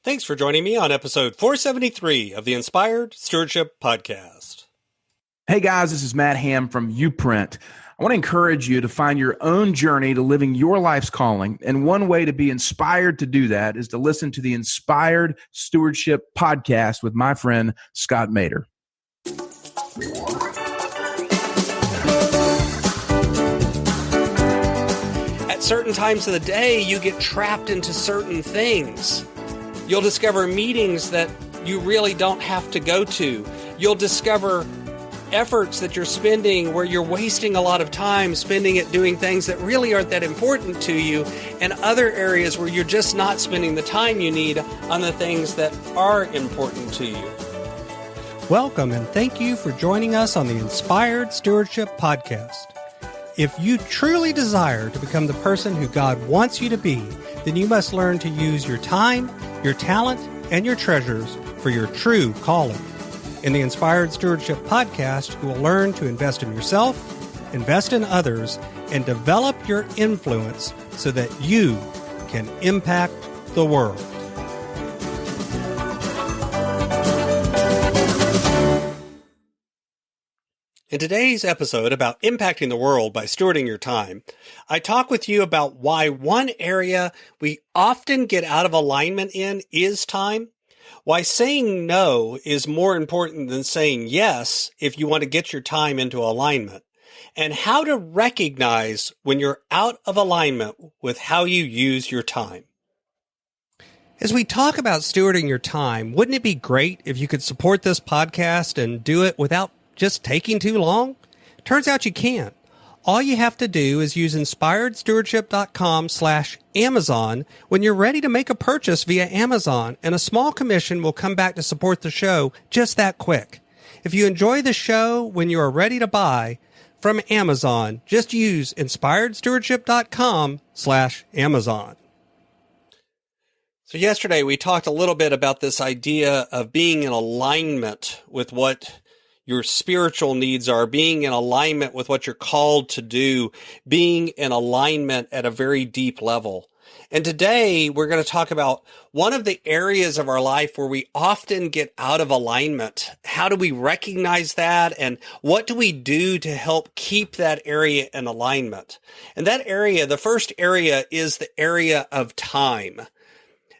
Thanks for joining me on episode 473 of the Inspired Stewardship Podcast. Hey guys, this is Matt Ham from Uprint. I want to encourage you to find your own journey to living your life's calling. And one way to be inspired to do that is to listen to the Inspired Stewardship Podcast with my friend Scott Mader. At certain times of the day, you get trapped into certain things. You'll discover meetings that you really don't have to go to. You'll discover efforts that you're spending where you're wasting a lot of time spending it doing things that really aren't that important to you, and other areas where you're just not spending the time you need on the things that are important to you. Welcome and thank you for joining us on the Inspired Stewardship Podcast. If you truly desire to become the person who God wants you to be, then you must learn to use your time, your talent, and your treasures for your true calling. In the Inspired Stewardship Podcast, you will learn to invest in yourself, invest in others, and develop your influence so that you can impact the world. In today's episode about impacting the world by stewarding your time, I talk with you about why one area we often get out of alignment in is time, why saying no is more important than saying yes if you want to get your time into alignment, and how to recognize when you're out of alignment with how you use your time. As we talk about stewarding your time, wouldn't it be great if you could support this podcast and do it without just taking too long? Turns out you can't. All you have to do is use inspiredstewardship.com/Amazon when you're ready to make a purchase via Amazon, and a small commission will come back to support the show just that quick. If you enjoy the show when you are ready to buy from Amazon, just use inspiredstewardship.com/Amazon. So yesterday we talked a little bit about this idea of being in alignment with what your spiritual needs are, being in alignment with what you're called to do, being in alignment at a very deep level. And today we're going to talk about one of the areas of our life where we often get out of alignment. How do we recognize that? And what do we do to help keep that area in alignment? And that area, the first area, is the area of time.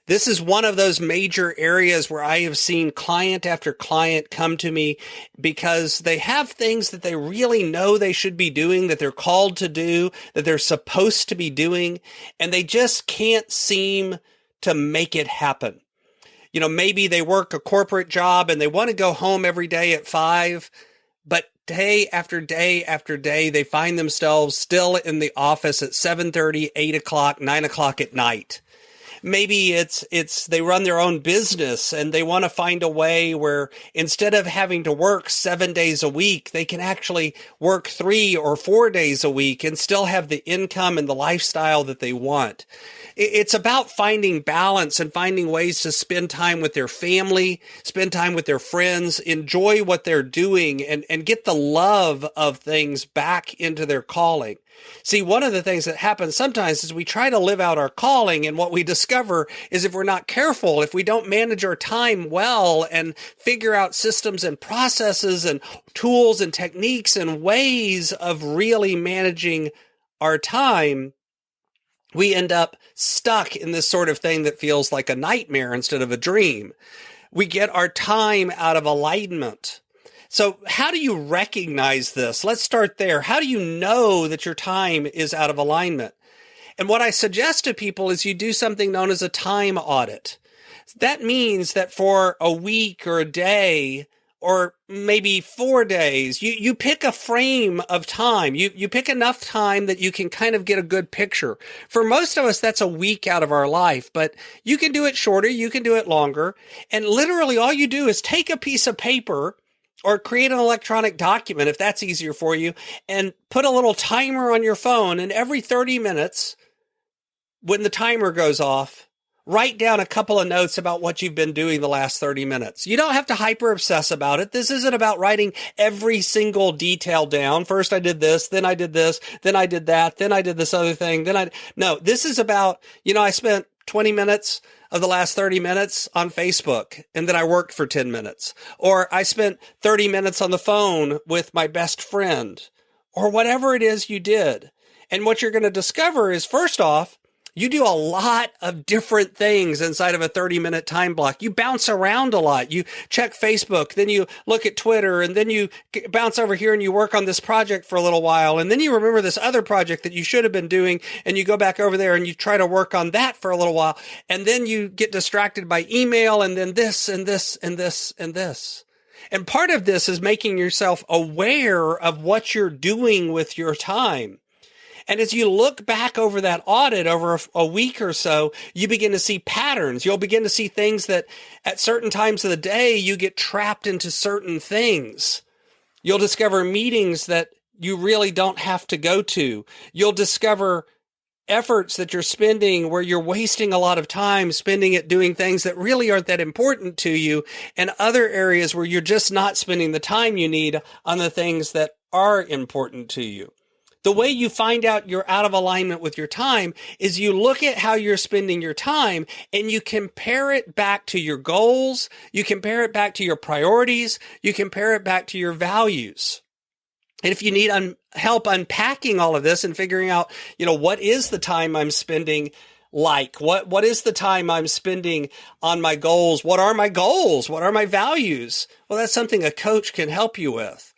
This is one of those major areas where I have seen client after client come to me because they have things that they really know they should be doing, that they're called to do, that they're supposed to be doing, and they just can't seem to make it happen. You know, maybe they work a corporate job and they want to go home every day at 5, but day after day after day, they find themselves still in the office at 7:30, 8 o'clock, 9 o'clock at night. Maybe it's they run their own business and they want to find a way where instead of having to work 7 days a week, they can actually work 3 or 4 days a week and still have the income and the lifestyle that they want. It's about finding balance and finding ways to spend time with their family, spend time with their friends, enjoy what they're doing, and get the love of things back into their calling. See, one of the things that happens sometimes is we try to live out our calling, and what we discover is if we're not careful, if we don't manage our time well and figure out systems and processes and tools and techniques and ways of really managing our time, we end up stuck in this sort of thing that feels like a nightmare instead of a dream. We get our time out of alignment. So how do you recognize this? Let's start there. How do you know that your time is out of alignment? And what I suggest to people is you do something known as a time audit. That means that for a week or a day or maybe 4 days, you pick a frame of time. You pick enough time that you can kind of get a good picture. For most of us, that's a week out of our life, but you can do it shorter, you can do it longer. And literally all you do is take a piece of paper or create an electronic document if that's easier for you, and put a little timer on your phone, and every 30 minutes, when the timer goes off, write down a couple of notes about what you've been doing the last 30 minutes. You don't have to hyper obsess about it. This isn't about writing every single detail down. First I did this, then I did this, then I did that, then I did this other thing, No, this is about, I spent 20 minutes of the last 30 minutes on Facebook, and then I worked for 10 minutes. Or I spent 30 minutes on the phone with my best friend, or whatever it is you did. And what you're going to discover is, first off, you do a lot of different things inside of a 30-minute time block. You bounce around a lot. You check Facebook, then you look at Twitter, and then you bounce over here and you work on this project for a little while. And then you remember this other project that you should have been doing, and you go back over there and you try to work on that for a little while. And then you get distracted by email, and then this and this and this and this. And part of this is making yourself aware of what you're doing with your time. And as you look back over that audit over a week or so, you begin to see patterns. You'll begin to see things that at certain times of the day, you get trapped into certain things. You'll discover meetings that you really don't have to go to. You'll discover efforts that you're spending where you're wasting a lot of time spending it doing things that really aren't that important to you, and other areas where you're just not spending the time you need on the things that are important to you. The way you find out you're out of alignment with your time is you look at how you're spending your time and you compare it back to your goals. You compare it back to your priorities. You compare it back to your values. And if you need help unpacking all of this and figuring out, what is the time I'm spending like? What is the time I'm spending on my goals? What are my goals? What are my values? Well, that's something a coach can help you with.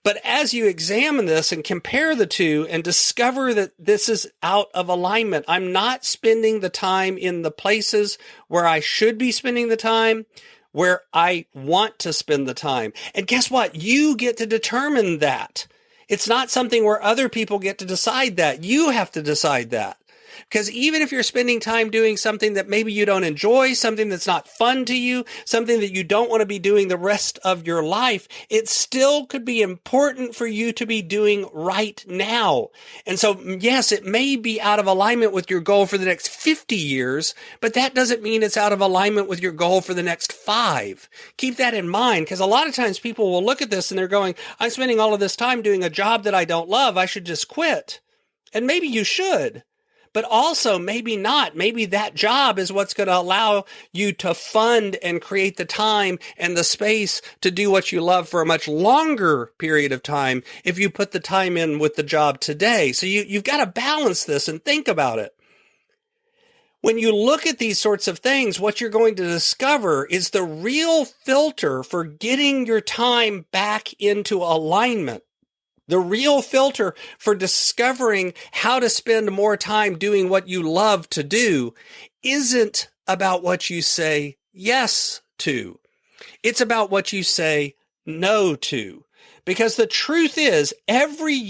But as you examine this and compare the two and discover that this is out of alignment, I'm not spending the time in the places where I should be spending the time, where I want to spend the time. And guess what? You get to determine that. It's not something where other people get to decide that. You have to decide that. Because even if you're spending time doing something that maybe you don't enjoy, something that's not fun to you, something that you don't want to be doing the rest of your life, it still could be important for you to be doing right now. And so, yes, it may be out of alignment with your goal for the next 50 years, but that doesn't mean it's out of alignment with your goal for the next 5. Keep that in mind, because a lot of times people will look at this and they're going, I'm spending all of this time doing a job that I don't love. I should just quit. And maybe you should. But also, maybe not. Maybe that job is what's going to allow you to fund and create the time and the space to do what you love for a much longer period of time if you put the time in with the job today. So you've got to balance this and think about it. When you look at these sorts of things, what you're going to discover is the real filter for getting your time back into alignment. The real filter for discovering how to spend more time doing what you love to do isn't about what you say yes to. It's about what you say no to. Because the truth is, every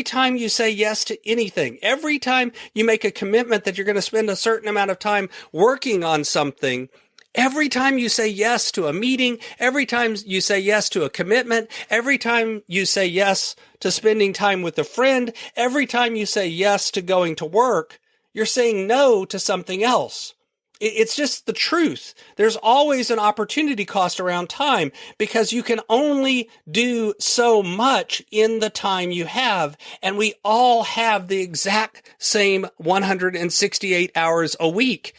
time you say yes to anything, every time you make a commitment that you're going to spend a certain amount of time working on something, every time you say yes to a meeting, every time you say yes to a commitment, every time you say yes to spending time with a friend, every time you say yes to going to work, you're saying no to something else. It's just the truth. There's always an opportunity cost around time because you can only do so much in the time you have. And we all have the exact same 168 hours a week.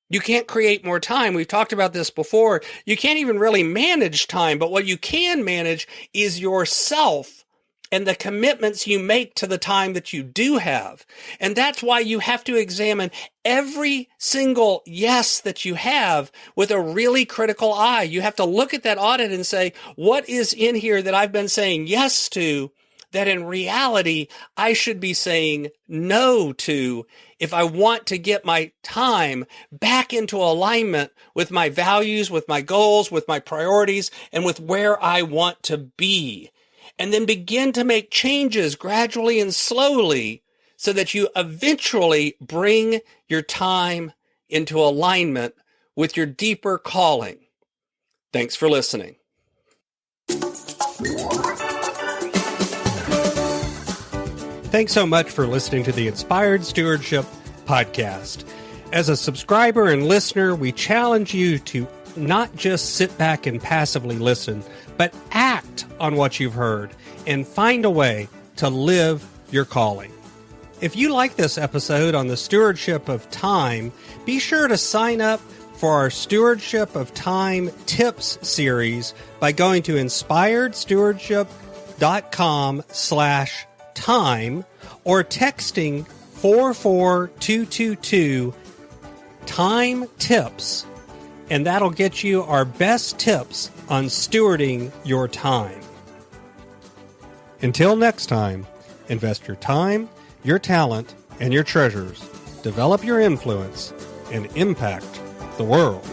You can't create more time. We've talked about this before. You can't even really manage time, but what you can manage is yourself and the commitments you make to the time that you do have. And that's why you have to examine every single yes that you have with a really critical eye. You have to look at that audit and say, what is in here that I've been saying yes to that in reality I should be saying no to if I want to get my time back into alignment with my values, with my goals, with my priorities, and with where I want to be. And then begin to make changes gradually and slowly so that you eventually bring your time into alignment with your deeper calling. Thanks for listening. Thanks so much for listening to the Inspired Stewardship podcast. As a subscriber and listener, we challenge you to not just sit back and passively listen, but act on what you've heard and find a way to live your calling. If you like this episode on the stewardship of time, be sure to sign up for our Stewardship of Time Tips series by going to inspiredstewardship.com/time or texting 44222 time tips, and that'll get you our best tips on stewarding your time. Until next time, invest your time, your talent, and your treasures. Develop your influence and impact the world.